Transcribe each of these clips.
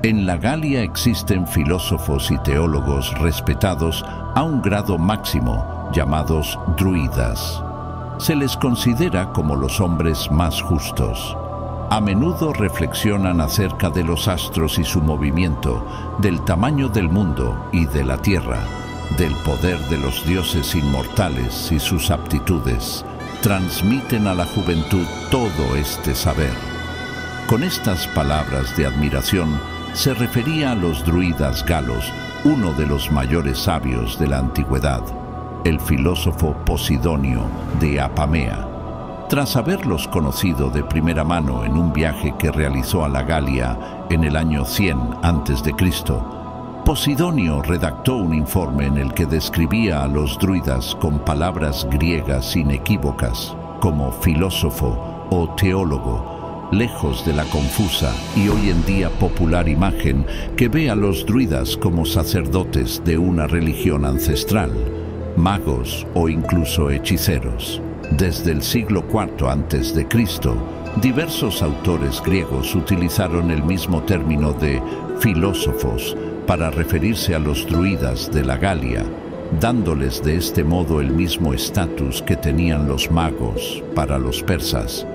En la Galia existen filósofos y teólogos respetados a un grado máximo, llamados druidas. Se les considera como los hombres más justos. A menudo reflexionan acerca de los astros y su movimiento, del tamaño del mundo y de la tierra, del poder de los dioses inmortales y sus aptitudes. Transmiten a la juventud todo este saber. Con estas palabras de admiración, se refería a los druidas galos, uno de los mayores sabios de la antigüedad, el filósofo Posidonio de Apamea. Tras haberlos conocido de primera mano en un viaje que realizó a la Galia en el año 100 a.C., Posidonio redactó un informe en el que describía a los druidas con palabras griegas inequívocas, como filósofo o teólogo, lejos de la confusa y hoy en día popular imagen que ve a los druidas como sacerdotes de una religión ancestral, magos o incluso hechiceros. Desde el siglo IV a.C., diversos autores griegos utilizaron el mismo término de filósofos para referirse a los druidas de la Galia, dándoles de este modo el mismo estatus que tenían los magos para los persas.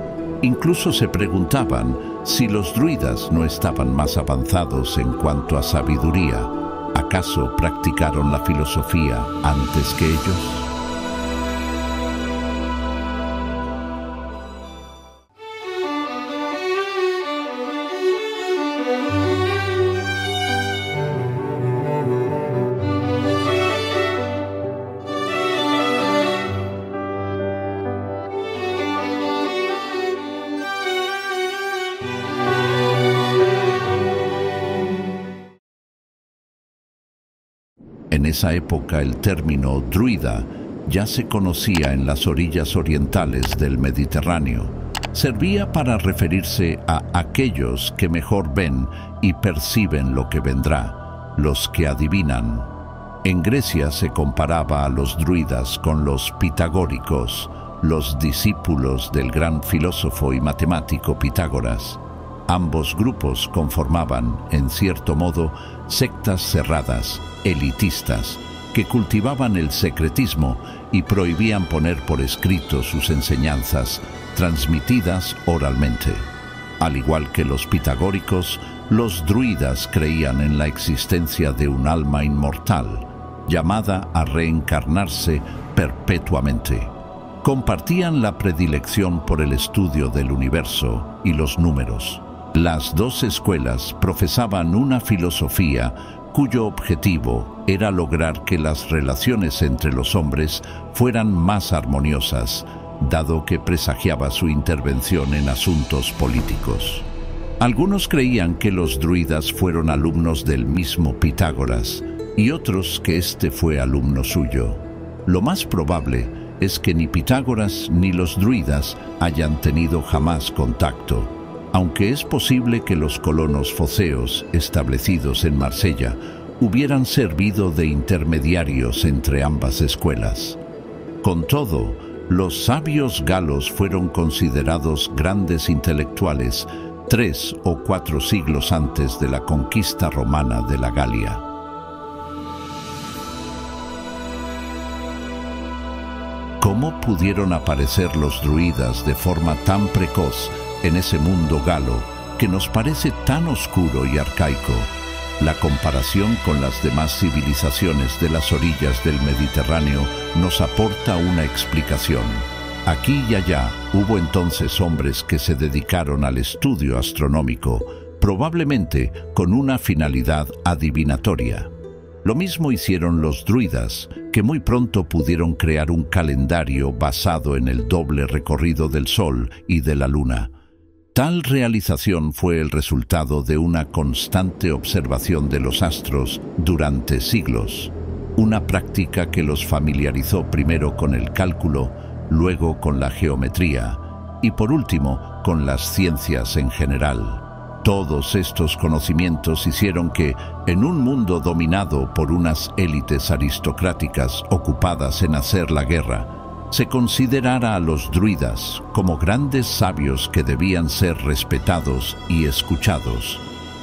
Incluso se preguntaban si los druidas no estaban más avanzados en cuanto a sabiduría. ¿Acaso practicaron la filosofía antes que ellos? En esa época el término druida ya se conocía en las orillas orientales del Mediterráneo. Servía para referirse a aquellos que mejor ven y perciben lo que vendrá, los que adivinan. En Grecia se comparaba a los druidas con los pitagóricos, los discípulos del gran filósofo y matemático Pitágoras. Ambos grupos conformaban, en cierto modo, sectas cerradas, elitistas, que cultivaban el secretismo y prohibían poner por escrito sus enseñanzas, transmitidas oralmente. Al igual que los pitagóricos, los druidas creían en la existencia de un alma inmortal, llamada a reencarnarse perpetuamente. Compartían la predilección por el estudio del universo y los números. Las dos escuelas profesaban una filosofía cuyo objetivo era lograr que las relaciones entre los hombres fueran más armoniosas, dado que presagiaba su intervención en asuntos políticos. Algunos creían que los druidas fueron alumnos del mismo Pitágoras y otros que éste fue alumno suyo. Lo más probable es que ni Pitágoras ni los druidas hayan tenido jamás contacto, aunque es posible que los colonos foceos establecidos en Marsella hubieran servido de intermediarios entre ambas escuelas. Con todo, los sabios galos fueron considerados grandes intelectuales 3 o 4 siglos antes de la conquista romana de la Galia. ¿Cómo pudieron aparecer los druidas de forma tan precoz en ese mundo galo que nos parece tan oscuro y arcaico? La comparación con las demás civilizaciones de las orillas del Mediterráneo nos aporta una explicación. Aquí y allá hubo entonces hombres que se dedicaron al estudio astronómico, probablemente con una finalidad adivinatoria. Lo mismo hicieron los druidas, que muy pronto pudieron crear un calendario basado en el doble recorrido del Sol y de la Luna. Tal realización fue el resultado de una constante observación de los astros durante siglos, una práctica que los familiarizó primero con el cálculo, luego con la geometría y por último con las ciencias en general. Todos estos conocimientos hicieron que, en un mundo dominado por unas élites aristocráticas ocupadas en hacer la guerra, se considerara a los druidas como grandes sabios que debían ser respetados y escuchados.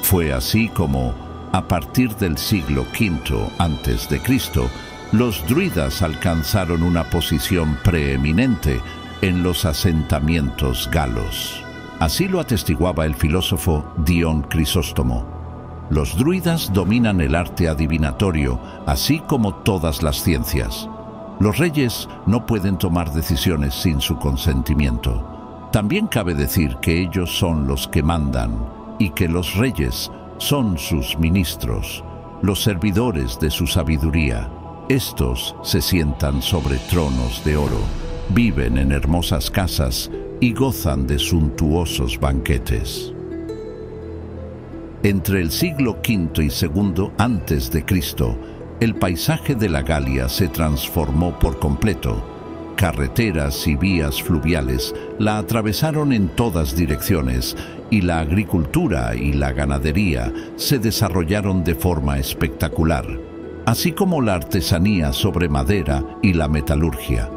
Fue así como, a partir del siglo V a.C., los druidas alcanzaron una posición preeminente en los asentamientos galos. Así lo atestiguaba el filósofo Dion Crisóstomo. Los druidas dominan el arte adivinatorio, así como todas las ciencias. Los reyes no pueden tomar decisiones sin su consentimiento. También cabe decir que ellos son los que mandan y que los reyes son sus ministros, los servidores de su sabiduría. Estos se sientan sobre tronos de oro, viven en hermosas casas y gozan de suntuosos banquetes. Entre el siglo V y II a.C., el paisaje de la Galia se transformó por completo. Carreteras y vías fluviales la atravesaron en todas direcciones y la agricultura y la ganadería se desarrollaron de forma espectacular, así como la artesanía sobre madera y la metalurgia.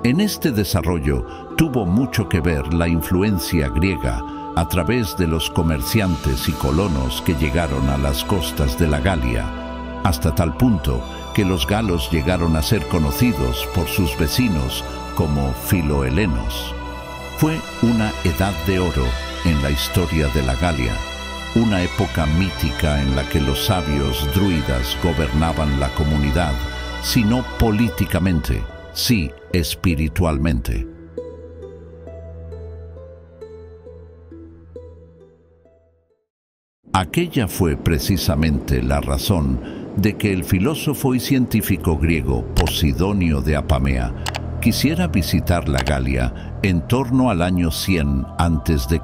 En este desarrollo tuvo mucho que ver la influencia griega a través de los comerciantes y colonos que llegaron a las costas de la Galia, hasta tal punto que los galos llegaron a ser conocidos por sus vecinos como filohelenos. Fue una edad de oro en la historia de la Galia, una época mítica en la que los sabios druidas gobernaban la comunidad, si no políticamente, sí espiritualmente. Aquella fue precisamente la razón de que el filósofo y científico griego Posidonio de Apamea quisiera visitar la Galia en torno al año 100 a.C.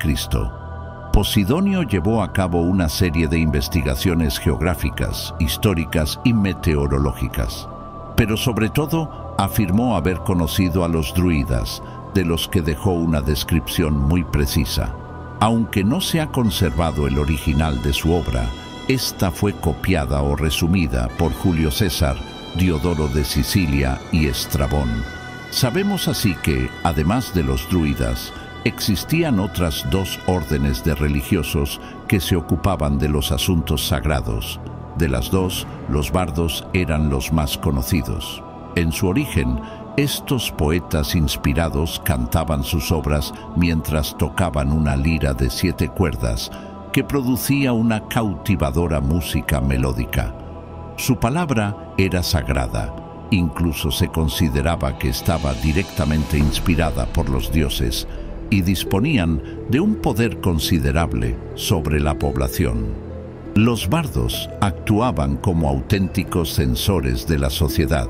Posidonio llevó a cabo una serie de investigaciones geográficas, históricas y meteorológicas, pero sobre todo afirmó haber conocido a los druidas, de los que dejó una descripción muy precisa. Aunque no se ha conservado el original de su obra, esta fue copiada o resumida por Julio César, Diodoro de Sicilia y Estrabón. Sabemos así que, además de los druidas, existían otras dos órdenes de religiosos que se ocupaban de los asuntos sagrados. De las dos, los bardos eran los más conocidos. En su origen, estos poetas inspirados cantaban sus obras mientras tocaban una lira de 7 cuerdas que producía una cautivadora música melódica. Su palabra era sagrada, incluso se consideraba que estaba directamente inspirada por los dioses y disponían de un poder considerable sobre la población. Los bardos actuaban como auténticos censores de la sociedad.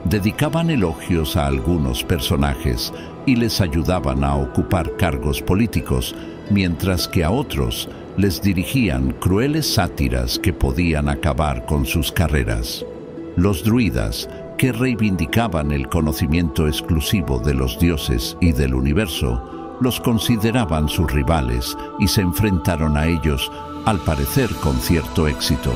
Dedicaban elogios a algunos personajes y les ayudaban a ocupar cargos políticos, mientras que a otros les dirigían crueles sátiras que podían acabar con sus carreras. Los druidas, que reivindicaban el conocimiento exclusivo de los dioses y del universo, los consideraban sus rivales y se enfrentaron a ellos, al parecer con cierto éxito.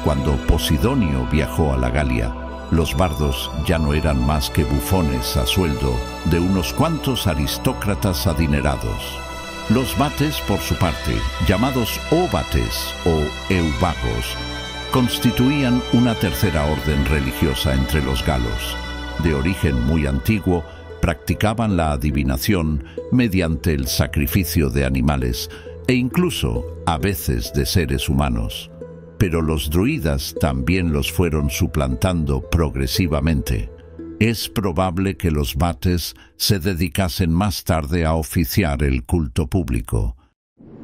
Cuando Posidonio viajó a la Galia, los bardos ya no eran más que bufones a sueldo de unos cuantos aristócratas adinerados. Los vates, por su parte, llamados óbates o eubagos, constituían una tercera orden religiosa entre los galos. De origen muy antiguo, practicaban la adivinación mediante el sacrificio de animales e incluso, a veces, de seres humanos. Pero los druidas también los fueron suplantando progresivamente. Es probable que los vates se dedicasen más tarde a oficiar el culto público.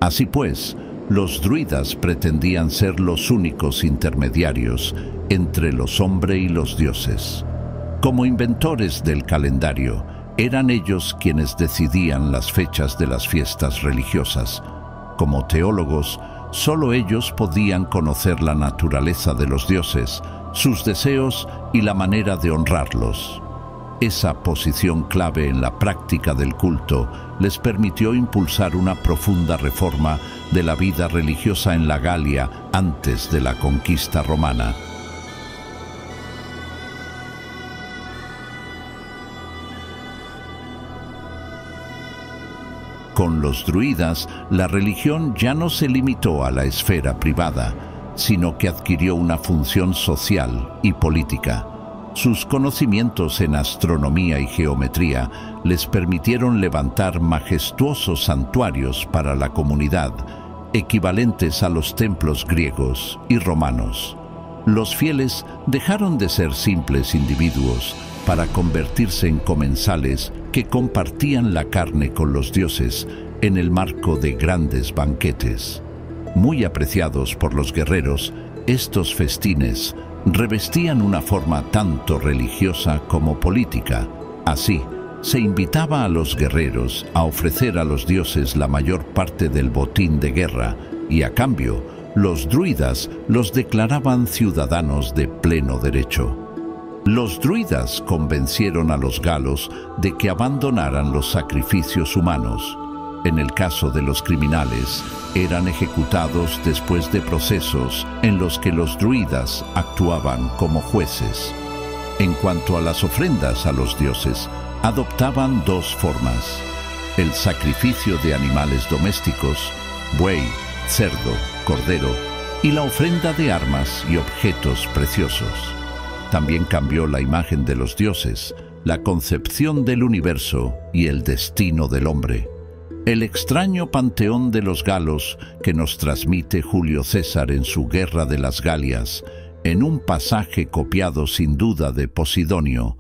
Así pues, los druidas pretendían ser los únicos intermediarios entre los hombres y los dioses. Como inventores del calendario, eran ellos quienes decidían las fechas de las fiestas religiosas. Como teólogos, solo ellos podían conocer la naturaleza de los dioses, sus deseos y la manera de honrarlos. Esa posición clave en la práctica del culto les permitió impulsar una profunda reforma de la vida religiosa en la Galia antes de la conquista romana. Con los druidas, la religión ya no se limitó a la esfera privada, sino que adquirió una función social y política. Sus conocimientos en astronomía y geometría les permitieron levantar majestuosos santuarios para la comunidad, equivalentes a los templos griegos y romanos. Los fieles dejaron de ser simples individuos para convertirse en comensales que compartían la carne con los dioses en el marco de grandes banquetes. Muy apreciados por los guerreros, estos festines revestían una forma tanto religiosa como política. Así, se invitaba a los guerreros a ofrecer a los dioses la mayor parte del botín de guerra y, a cambio, los druidas los declaraban ciudadanos de pleno derecho. Los druidas convencieron a los galos de que abandonaran los sacrificios humanos. En el caso de los criminales, eran ejecutados después de procesos en los que los druidas actuaban como jueces. En cuanto a las ofrendas a los dioses, adoptaban dos formas: el sacrificio de animales domésticos, buey, cerdo, cordero, y la ofrenda de armas y objetos preciosos. También cambió la imagen de los dioses, la concepción del universo y el destino del hombre. El extraño panteón de los galos que nos transmite Julio César en su Guerra de las Galias, en un pasaje copiado sin duda de Posidonio,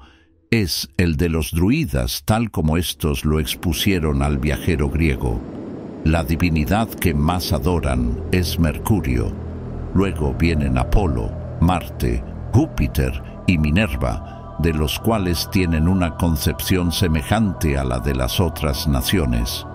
es el de los druidas tal como éstos lo expusieron al viajero griego. La divinidad que más adoran es Mercurio. Luego vienen Apolo, Marte, Júpiter y Minerva, de los cuales tienen una concepción semejante a la de las otras naciones.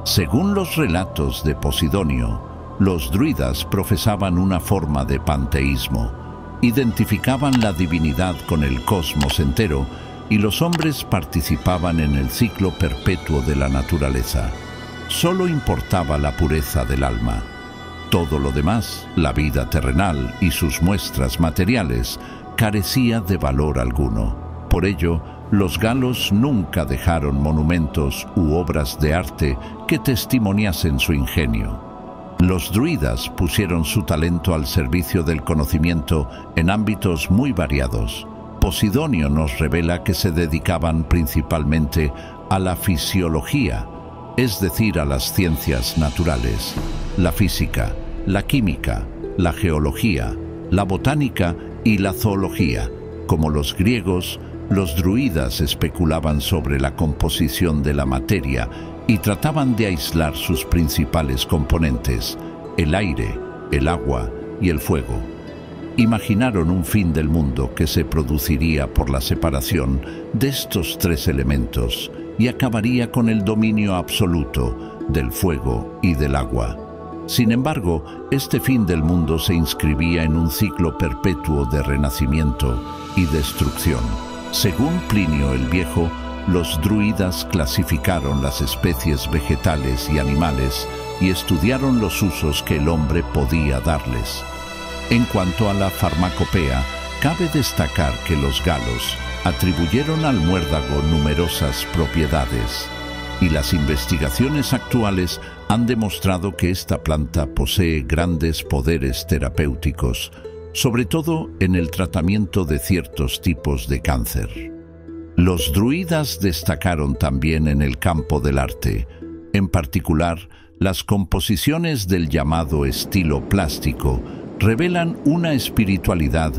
Según los relatos de Posidonio, los druidas profesaban una forma de panteísmo, identificaban la divinidad con el cosmos entero y los hombres participaban en el ciclo perpetuo de la naturaleza. Solo importaba la pureza del alma. Todo lo demás, la vida terrenal y sus muestras materiales, carecía de valor alguno. Por ello, los galos nunca dejaron monumentos u obras de arte que testimoniasen su ingenio. Los druidas pusieron su talento al servicio del conocimiento en ámbitos muy variados. Posidonio nos revela que se dedicaban principalmente a la fisiología, es decir, a las ciencias naturales, la física, la química, la geología, la botánica y la zoología. Como los griegos, los druidas especulaban sobre la composición de la materia y trataban de aislar sus principales componentes, el aire, el agua y el fuego. Imaginaron un fin del mundo que se produciría por la separación de estos tres elementos y acabaría con el dominio absoluto del fuego y del agua. Sin embargo, este fin del mundo se inscribía en un ciclo perpetuo de renacimiento y destrucción. Según Plinio el Viejo, los druidas clasificaron las especies vegetales y animales y estudiaron los usos que el hombre podía darles. En cuanto a la farmacopea, cabe destacar que los galos atribuyeron al muérdago numerosas propiedades, y las investigaciones actuales han demostrado que esta planta posee grandes poderes terapéuticos, sobre todo en el tratamiento de ciertos tipos de cáncer. Los druidas destacaron también en el campo del arte, en particular las composiciones del llamado estilo plástico revelan una espiritualidad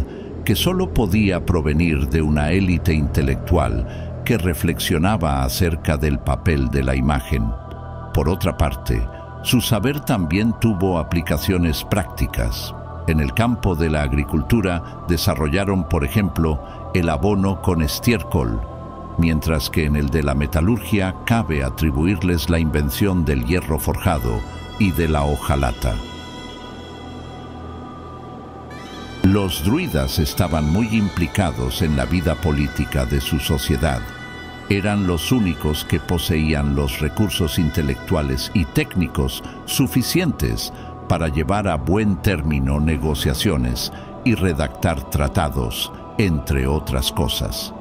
que solo podía provenir de una élite intelectual que reflexionaba acerca del papel de la imagen. Por otra parte, su saber también tuvo aplicaciones prácticas. En el campo de la agricultura desarrollaron, por ejemplo, el abono con estiércol, mientras que en el de la metalurgia cabe atribuirles la invención del hierro forjado y de la hojalata. Los druidas estaban muy implicados en la vida política de su sociedad. Eran los únicos que poseían los recursos intelectuales y técnicos suficientes para llevar a buen término negociaciones y redactar tratados, entre otras cosas.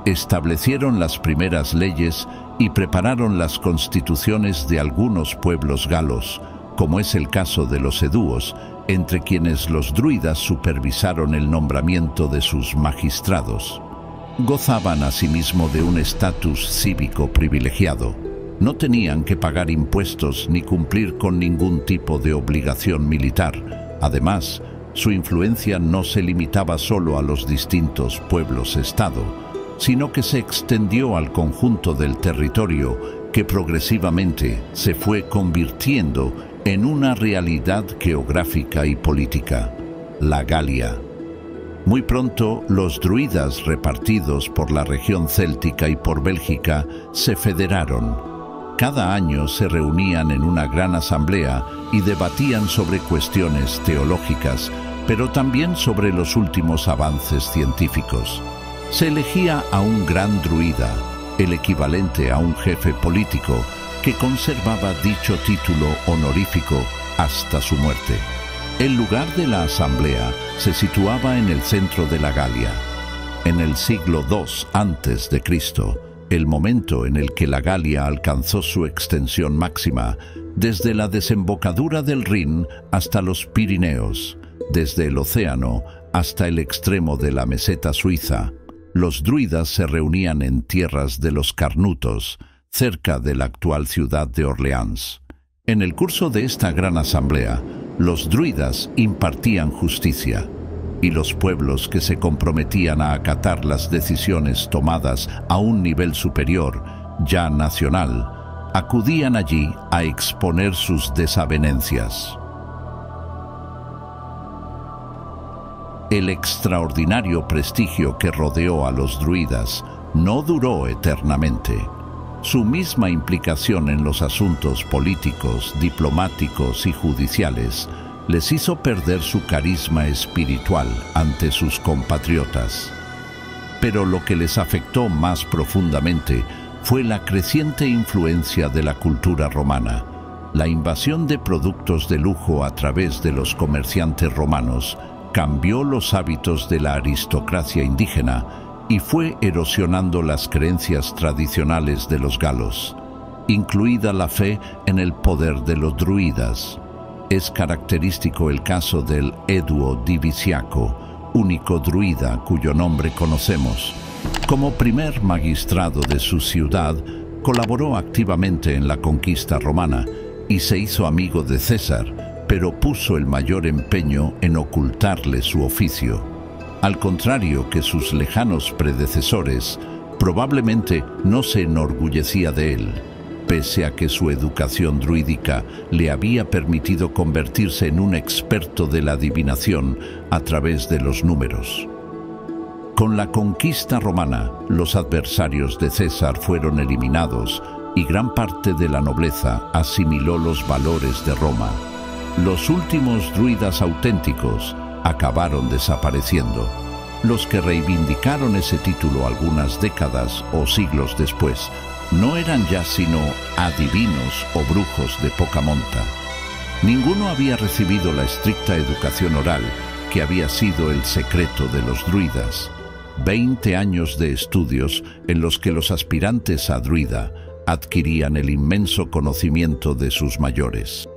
Establecieron las primeras leyes y prepararon las constituciones de algunos pueblos galos, como es el caso de los edúos, entre quienes los druidas supervisaron el nombramiento de sus magistrados. Gozaban asimismo de un estatus cívico privilegiado. No tenían que pagar impuestos ni cumplir con ningún tipo de obligación militar. Además, su influencia no se limitaba solo a los distintos pueblos-estado, sino que se extendió al conjunto del territorio que progresivamente se fue convirtiendo en una realidad geográfica y política, la Galia. Muy pronto, los druidas repartidos por la región céltica y por Bélgica se federaron. Cada año se reunían en una gran asamblea y debatían sobre cuestiones teológicas, pero también sobre los últimos avances científicos. Se elegía a un gran druida, el equivalente a un jefe político, que conservaba dicho título honorífico hasta su muerte. El lugar de la asamblea se situaba en el centro de la Galia. En el siglo II a.C., el momento en el que la Galia alcanzó su extensión máxima, desde la desembocadura del Rin hasta los Pirineos, desde el océano hasta el extremo de la meseta suiza, los druidas se reunían en tierras de los Carnutos, cerca de la actual ciudad de Orleans. En el curso de esta gran asamblea, los druidas impartían justicia, y los pueblos que se comprometían a acatar las decisiones tomadas a un nivel superior, ya nacional, acudían allí a exponer sus desavenencias. El extraordinario prestigio que rodeó a los druidas no duró eternamente. Su misma implicación en los asuntos políticos, diplomáticos y judiciales les hizo perder su carisma espiritual ante sus compatriotas. Pero lo que les afectó más profundamente fue la creciente influencia de la cultura romana. La invasión de productos de lujo a través de los comerciantes romanos cambió los hábitos de la aristocracia indígena y fue erosionando las creencias tradicionales de los galos, incluida la fe en el poder de los druidas. Es característico el caso del Eduo Divisiaco, único druida cuyo nombre conocemos. Como primer magistrado de su ciudad, colaboró activamente en la conquista romana y se hizo amigo de César, pero puso el mayor empeño en ocultarle su oficio. Al contrario que sus lejanos predecesores, probablemente no se enorgullecía de él, pese a que su educación druídica le había permitido convertirse en un experto de la adivinación a través de los números. Con la conquista romana, los adversarios de César fueron eliminados y gran parte de la nobleza asimiló los valores de Roma. Los últimos druidas auténticos acabaron desapareciendo. Los que reivindicaron ese título algunas décadas o siglos después no eran ya sino adivinos o brujos de poca monta. Ninguno había recibido la estricta educación oral que había sido el secreto de los druidas. 20 años de estudios en los que los aspirantes a druida adquirían el inmenso conocimiento de sus mayores.